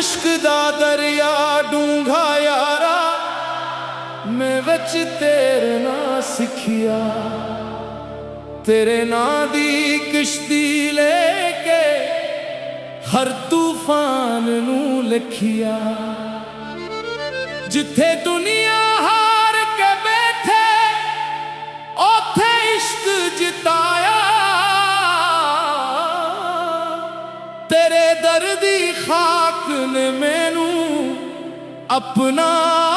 इश्क दा दरिया डूंघा यारा, मैं विच तेरे ना सिखिया। तेरे ना दी किश्ती लेके हर तूफान नू लिखिया। जिथे दुनिया हार के बैठे ओथे इश्क जिताया। तेरे दर्दी खाक ने मैनू अपना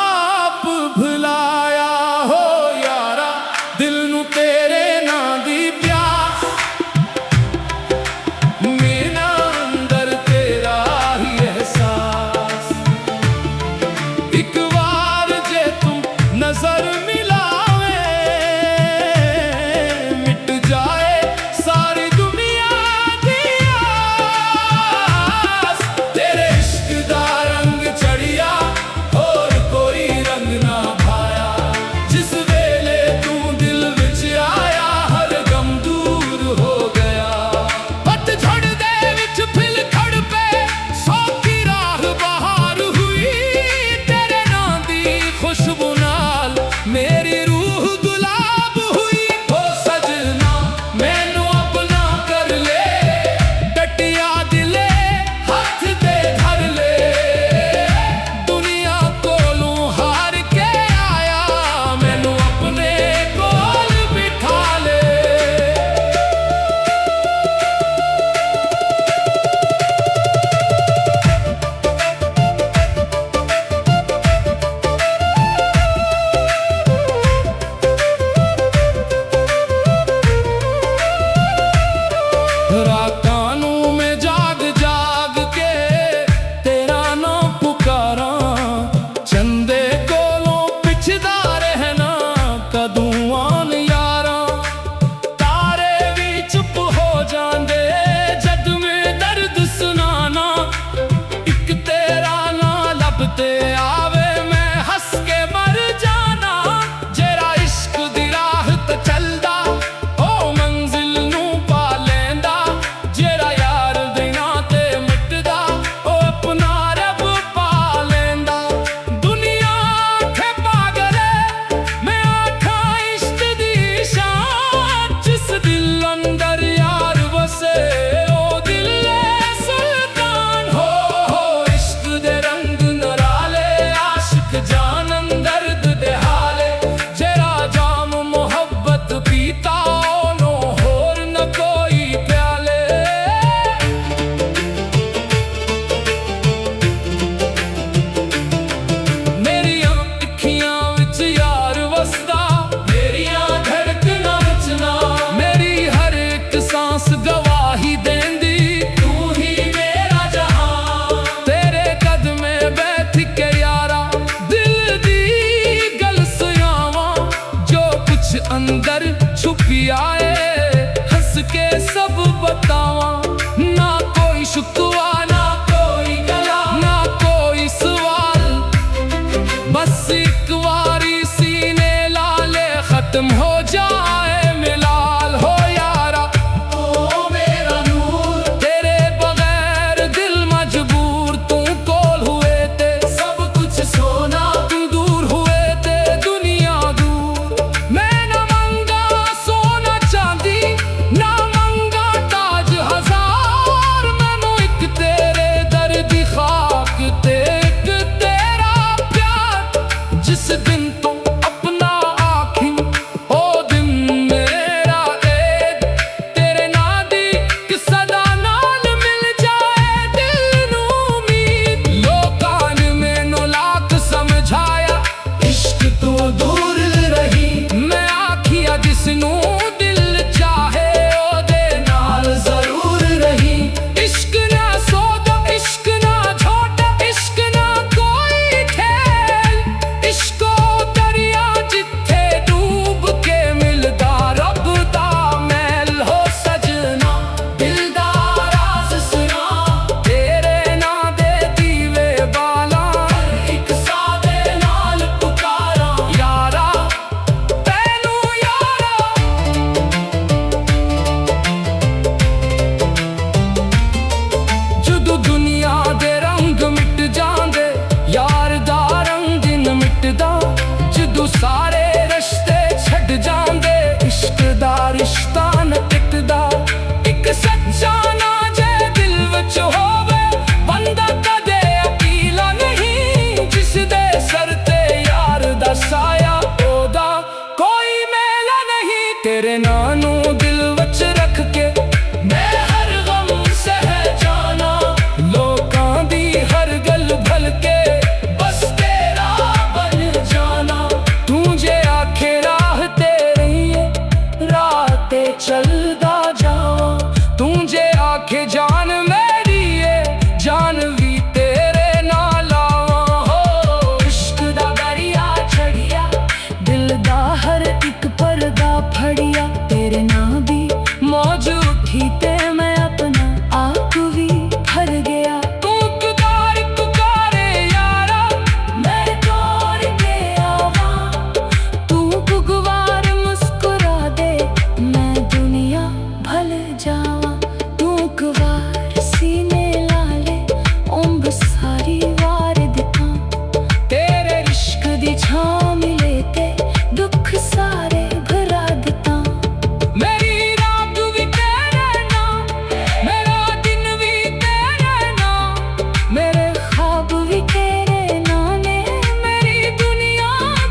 आप भुलाया। हो यारा दिल नू तेरे ना दी प्यास, मेरा अंदर तेरा ही एहसास। एक बार जे तुम नजर मिलावे, मिट जाए सारी दुनिया दी आस। तेरे इश्क दा रंग चढ़िया और कोई रंग ना भाया। जिस वेले तू दिल विच आया हर गम दूर हो गया। पतझड़ दे विच फिल खड़ पे सौखी राह बहार हुई। तेरे नां दी खुशबू नाल मेरी रूह गुलाब हुई। ओ सजना मैनू अपना कर ले, डटिया दिले हथ दे धर ले। दुनिया कोलों हार के आया, मैनू अपने कोल बिठा ले। रातां नू मैं जाग जाग के तेरा नाम पुकारा। चंदे कोलों पिछदा रहना कदूं आन यारा। तारे भी चुप हो जांदे जद मैं दर्द सुनाना। एक तेरा ना लभते आवे मैं हंस के मर जाना। जेरा इश्क दी राह ते चलदा ओ मंजिल नू पा लैंदा। जेरा यार दिना ते मिटदा ओ अपना रब पा लैंदा। दुनिया आखे पागल है, मैं आखा इश्क दी शान। जिस दिल अंदर यार बसे ओ दिल है सुल्तान। हो इश्क दे रंग नराले, आशिक जानन दर्द दे हाले। जेरा जाम मोहब्बत पीता ओनो होर न कोई प्याले। मेरियां अखियां विच यार वसदा, मेरियां धड़कनां विच ना। मेरी हर एक सांस गवाही देंदी तू ही मेरा जहां। तेरे कदमे बैठ के यारा दिल दी गल सुनावा। जो कुछ अंदर छुपी आए हंस के सब बतावा। ना कोई शुक्वा ना कोई गला ना कोई सवाल। बस एक बारी सीने लाले खत्म हो जाए मिलाल। हो यारा ओ मेरा नूर, तेरे बगैर दिल मजबूर। तू कोल हुए ते सब कुछ सोना, तू दूर हुए ते दुनिया दूर। मैं ना मंगा सोना चांदी ना मंगा ताज हजार। मैनू एक ते ही ते मैं अपना आप भी भर गया। तू पुकार पुकारे यारा, मैं दौड़ के आवा, तू गुगवार मुस्कुरा दे, मैं दुनिया भल जावा। तू गवार सीने लाले, उम्र सारी वार दिता, तेरे इश्क दी छां मिले ते दुख सारे भरा दिता। मेरी रात भी तेरे नाम, मेरा दिन भी तेरे नाम, मेरे ख्वाब भी तेरे नाम ने, मेरी दुनिया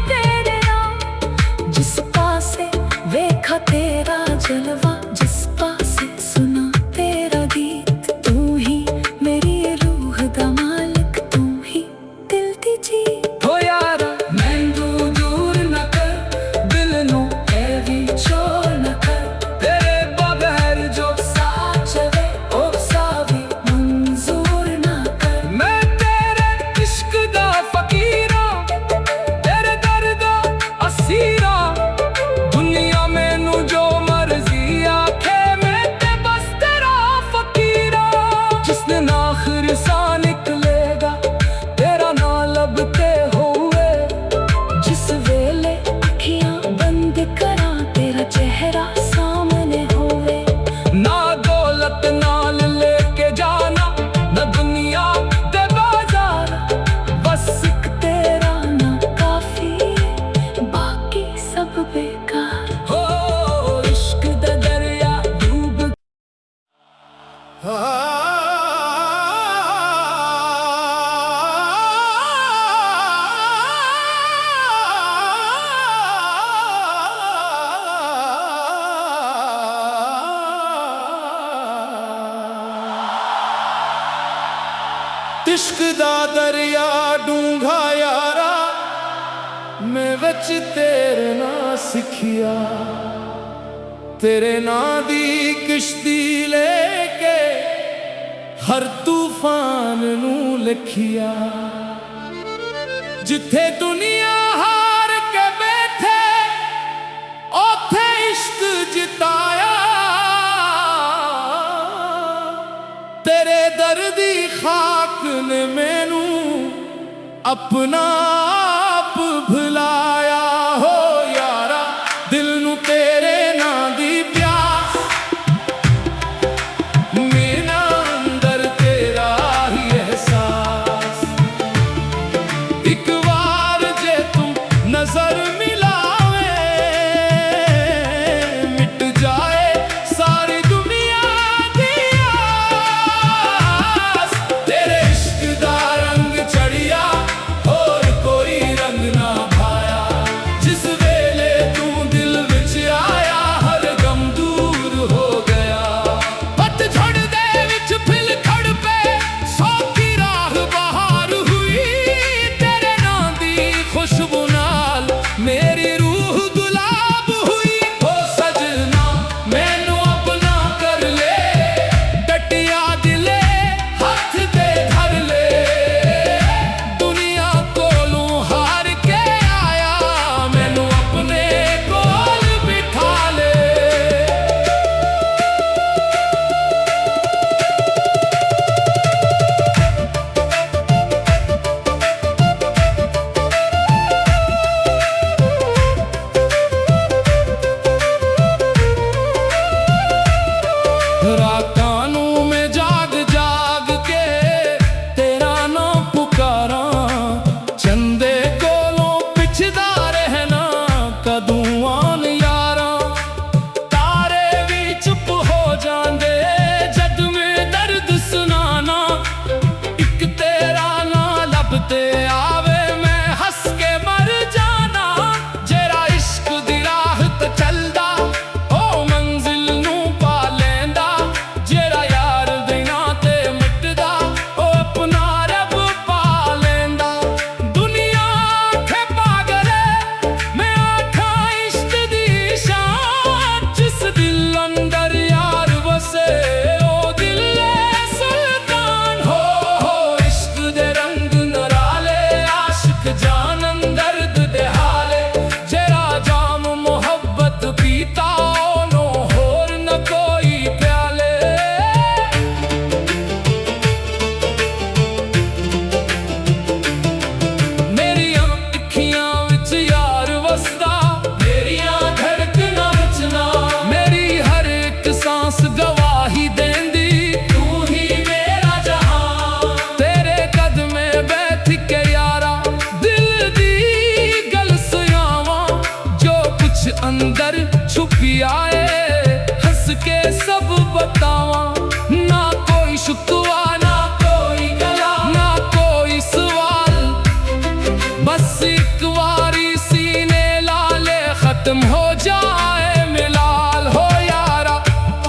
तेरे नाम। जिस पासे देखा तेरा जलवा, जिस पासे सुना तेरा गीत, तू ही मेरी रूह दा मालिक, तू ही दिल दी जीत। हो यारा मैनू दूर न कर, दिल नू ऐ भी छोड़ न कर, तेरे बगैर जो साथ चले ओ सावी मंजूर ना कर। मैं तेरे इश्क दा फकीरा, तेरे दर्द दा असीरा। दुनिया मैनू जो मर्जी आखे, मैं ते बस तेरा फकीरा। जिस दिन आखिर सा निकलेगा, तेरा ना लभते हुए, जिस वेले अखियां बंद करा, तेरा चेहरा सामने होवे। ना दौलत नाल लेके जाना, ना दुनिया दे बाजार। बस एक तेरा ना काफी है, बाकी सब बेकार। हो इश्क दा दरिया डूब इश्क दा दरिया डूंघा यारा, मैं विच तेरे ना सिखिया। तेरे ना दी किश्ती लेके हर तूफान नू लिखिया। जिथे दुनिया हार के बैठे, ओथे इश्क जिताया। तेरे दर्दी खाक ने मैनू अपना आप भुलाया। हो यारा दिल नू तेरे ना दी प्यास, मेरा अंदर तेरा ही एहसास। एक बार जे तू नजर मिलावे, मिट जाए सारी दुनिया दी आस। तेरे इश्क दा रंग चढ़िया, और कोई रंग ना भाया। जिस वेले तू दिल विच आया, हर गम दूर हो गया। पतझड़ दे विच फिल खड़ पे, सौखी राह बहार हुई। तेरे नां दी खुशबू नाल मेरी रूह गुलाब हुई। हो सजना मैनू अपना कर ले, डटिया दिले हथ ते धर ले। दुनिया कोलों हार के आया, मैनू अपने कोल बिठा ले। रातां नू मैं जाग जाग के तेरा नाम पुकारा। चंदे कोलों पिछदा रहना, कदूं आन यारा। तारे भी चुप हो जांदे, जद मैं दर्द सुनाना। एक तेरा ना लभते आवे, मैं हंस के मर जाना। जेरा इश्क दी राह ते चलदा, ओ मंजिल नू पा लैंदा। ही देंदी तू ही मेरा जहां तेरे कदमे बैठ के यारा दिल दी गल सुनावा जो कुछ अंदर छुपी आए हंस के सब बतावा ना कोई शुक्वा ना कोई गला ना कोई सवाल बस एक बारी सीने लाले खत्म हो जाए मिलाल हो यारा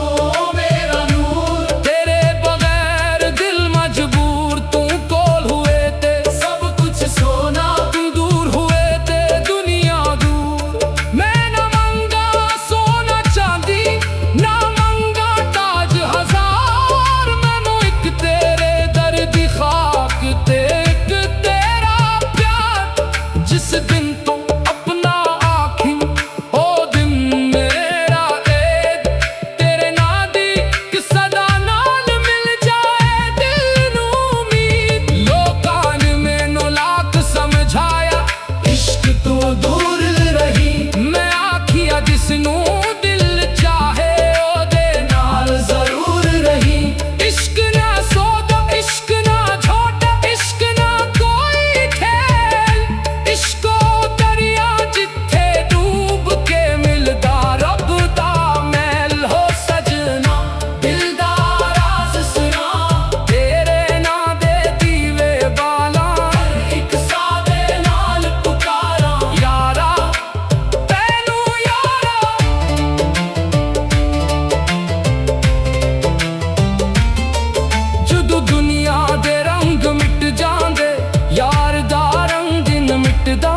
ओ मेरा नूर तेरे बगैर दिल मजबूर तू कोल हुए थे सब कुछ सोना तुम दूर हुए थे दुनिया दूर मैं न मंगा सोना चांदी ना मंगा ताज हजार मैनू एक तेरे दर्द खाक ते एक तेरा प्यार जिस दिन तू अपना आखी ओ दिन मेरा ऐद तेरे नादी कि सदा नाल मिल जाए दिल नू उम्मीद लोकां ने मैनू लाख समझाया इश्क तो दूर रही मैं आखिया जिसनू दिल चाहे ओदे नाल जरूर रही इश्क ना सौदा इश्क ना झोटा इश्क ना कोई खेल इश्को दरिया जिथे डूब के मिलदा रब दा महल हो सजना दिलदार राज सुना तेरे ना दे दीवे बाला एक सादे नाल पुकारा यारा तैनू यारा ਜਦੋਂ ਦੁਨੀਆ ਦੇ ਰੰਗ ਮਿਟ ਜਾਂਦੇ ਯਾਰ ਦਾ ਰੰਗ ਦਿਨ ਮਿਟਦਾ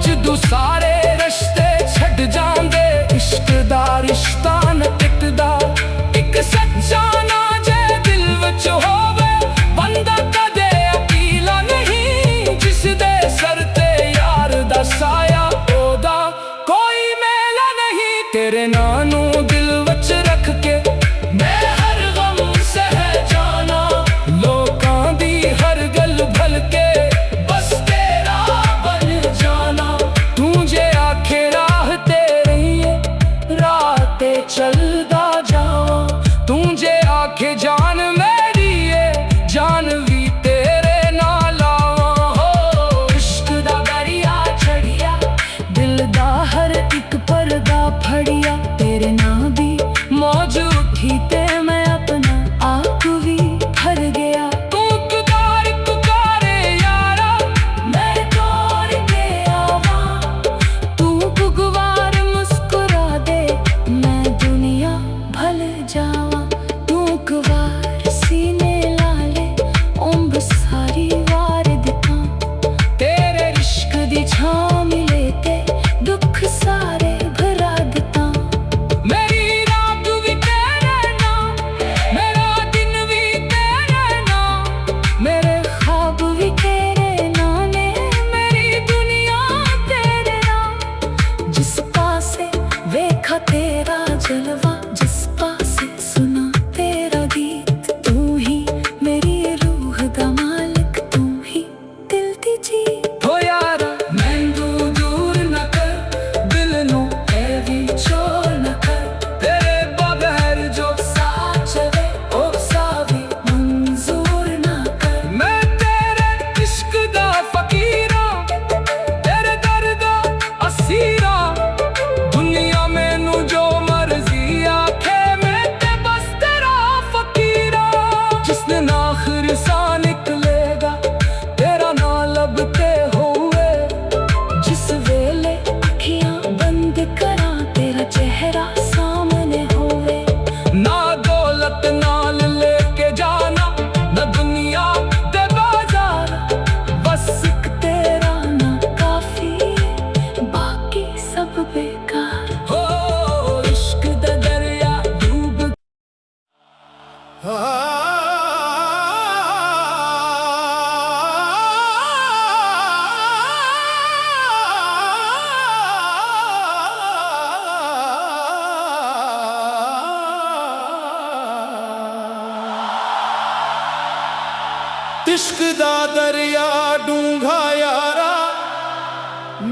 ਜਦੋਂ ਸਾਰੇ ਰਸ਼ਤੇ ਛੱਡ ਜਾਂਦੇ ਇਸ਼ਕ ਦਾ ਰਿਸ਼ਤਾ ਨ ਟਿਕਦਾ ਇੱਕ ਸੱਚਾ ਨਾ ਜੇ ਦਿਲ ਵਿੱਚ ਹੋਵੇ ਬੰਦਾ ਕਦੇ ਅਕੀਲਾ ਨਹੀਂ ਜਿਸ ਦੇ ਸਰ ਤੇ ਯਾਰ ਦਾ ਸਾਇਆ ਉਹਦਾ ਕੋਈ ਮੇਲਾ ਨਹੀਂ ਤੇਰੇ ਨਾਂ ਨੂੰ ਦਿਲ ਵਿੱਚ ਰੱਖ ਕੇ ਮੈਂ ਹਰ ਗਮ ਸਹਿ ਜਾਣਾ ਲੋਕਾਂ ਦੀ ਹਰ ਗੱਲ ਭਲ ਕੇ ਬਸ ਤੇਰਾ ਬਣ ਜਾਣਾ ਤੂੰ ਜੇ ਆਖੇ ਰਾਹ ਤੇ ਰਹੀਏ ਰਾਹ ਤੇ ਚੱਲਦਾ ਜਾਵਾਂ ਤੂੰ ਜੇ ਆਖੇ ਜਾਨ ਮੇਰੀ ਏ ਜਾਨ ਵੀ ਤੇਰੇ ਨਾਲ ਆਵਾਂ ਹੋ ਇਸ਼ਕ ਦਾ ਦਰਿਆ ਛੜਿਆ ਦਿਲ ਦਾ ਹਰ ਇੱਕ ਪਰਦਾ ਫੜਿਆ ਤੇਰੇ ਨਾਂ ਦੀ ਮੌਜ ਉੱਠੀ ਤੇ ਮੈਂ ਆਪਣਾ ਆਪ ਵੀ ਭਰ ਗਿਆ ਤੂੰ ਕੁਦਾਰ ਪੁਕਾਰੇ ਯਾਰਾ ਮੈਂ ਤੋਰ ਕੇ ਆਵਾਂ ਤੂੰ ਪੁਗਵਾਰ ਮੁਸਕਰਾ ਦੇ ਮੈਂ ਦੁਨੀਆ ਭਲ ਜਾਵਾਂ ਤੂੰ ਕੁਵਾਰ ਸੀਨੇ ਲਾਲੇ ਉੰਬ ਸਾਰੀ ਵਾਰ ਦਿਖਾਂ ਤੇਰੇ ਇਸ਼ਕ ਦੀ ਛਾਂ ਮਿਲੇ ਤੇ ਦੁੱਖ ਸਾਰੇ ਭਰਾ ਦਿੱਤਾ ਮੇਰੀ ਰਾਤ ਵੀ ਤੇਰੇ ਨਾਲ ਮੇਰਾ ਦਿਨ ਵੀ ਤੇਰੇ ਨਾਲ ਮੇਰੇ ख्वाब ਵੀ ਤੇਰੇ ਨਾਲ ਨੇ ਮੇਰੀ ਦੁਨੀਆ ਤੇਰੇ ਨਾਲ ਜਿਸ ਪਾਸੇ ਵੇਖਾ ਤੇਰਾ ਜਲਵਾ ਜਿਸ ਪਾਸੇ ਸੁਨਾ ਤੇਰਾ ਗੀਤ ਤੂੰ ਹੀ ਮੇਰੀ ਰੂਹ ਦਾ ਮਾਲਕ ਤੂੰ ਹੀ ਦਿਲ ਦੀ ਜੀਤ ਹੋ ਯਾਰਾ ਮੈਨੂੰ ਦੂਰ ਨਾ ਕਰ ਦਿਲ ਨੂੰ ਇਹ ਵੀ ਛੋੜ ਨਾ ਕਰ ਤੇਰੇ ਬਗੈਰ ਜੋ ਸਾਥ ਚਲੇ ਉਹ ਸਾਵੀ ਮਨਜ਼ੂਰ ਨਾ ਕਰ ਮੈਂ ਤੇਰੇ ਇਸ਼ਕ ਦਾ ਫਕੀਰਾਂ ਤੇਰੇ ਦਰਦ ਦਾ ਅਸੀਰਾ ਦੁਨੀਆ ਮੈਨੂੰ ਜੋ ਮਰਜ਼ੀ ਆਖੇ ਮੈਂ ਤੇ ਬਸ ਤੇਰਾ ਫਕੀਰਾ ਜਿਸ ਦਿਨ ਆਖਰ ਸਾਹ ਨਿਕਲੇਗਾ ਤੇਰਾ ਨਾਂ ਲੱਭਤੇ ਹੋਵੇ ਜਿਸ ਵੇਲੇ ਅੱਖੀਆਂ ਬੰਦ ਕਰਾਂ ਤੇਰਾ ਚਿਹਰਾ ਸਾਹਮਣੇ ਹੋਵੇ ਨਾ ਦੌਲਤ ਨਾਲ ਲੈ ਕੇ ਜਾਣਾ ਨਾ ਦੁਨੀਆ ਦੇ ਬਾਜ਼ਾਰ ਬਸ ਇੱਕ ਤੇਰਾ ਨਾਂ ਕਾਫੀ ਬਾਕੀ ਸਭ ਬੇਕਾਰ ਹੋ ਇਸ਼ਕ ਦਾ ਦਰਿਆ ਡੂਬ इश्क दा दरिया डूंघा यारा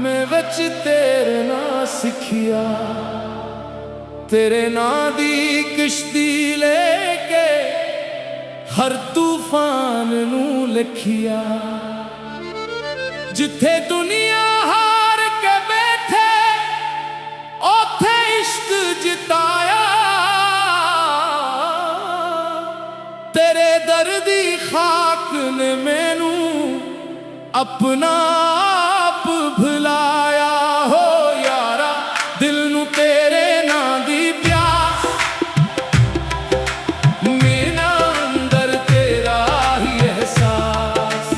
मैं विच तेरे ना सिखिया तेरे ना दी किश्ती ले ਦਿਲ ਨੂੰ ਲਿਖਿਆ ਜਿੱਥੇ ਦੁਨੀਆ ਹਾਰ ਕੇ ਬੈਠੇ ਉੱਥੇ ਇਸ਼ਕ ਜਿਤਾਇਆ ਤੇਰੇ ਦਰਦੀ ਖਾਕ ਨੇ ਮੈਨੂੰ ਆਪਣਾ ਆਪ ਭੁਲਾਇਆ ਹੋ ਯਾਰਾ ਦਿਲ ਨੂੰ ਤੇਰੇ ਨਾਂ ਦੀ ਪਿਆਸ ਮੇਰਾ ਅੰਦਰ ਤੇਰਾ ਹੀ ਅਹਿਸਾਸ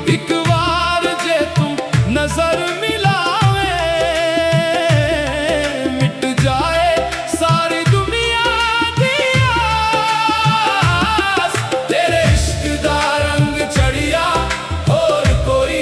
ਇੱਕ ਵਾਰ ਜੇ ਤੂੰ ਨਜ਼ਰ ਮਿਲਾਵੇ ਮਿਟ ਜਾਏ ਸਾਰੀ ਦੁਨੀਆ ਦੀ ਆਸ ਤੇਰੇ ਇਸ਼ਕ ਦਾ ਰੰਗ ਚੜਿਆ ਹੋਰ ਕੋਈ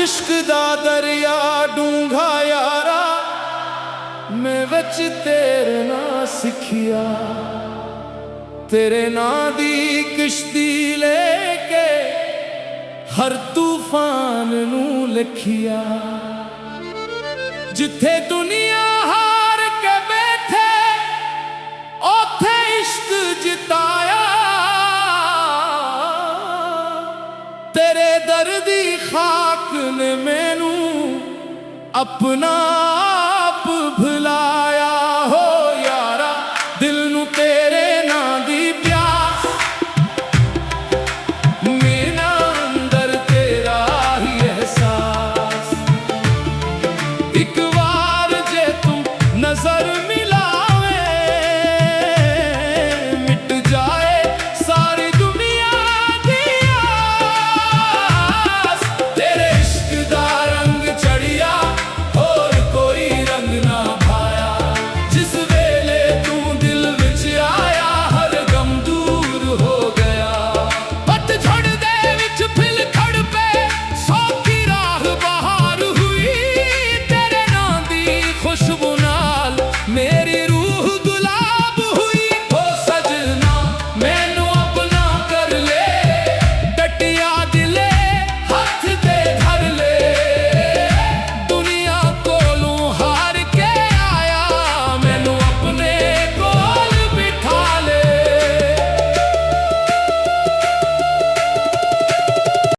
इश्क दा दरिया डूंघा यारा मैं विच तेरे ना सिखिया तेरे ना दी किश्ती लेके हर तूफान नू लिखिया जिथे दुनिया हार के बैठे ओथे इश्क जिताया तेरे दर्दी खाक ने मैनू अपना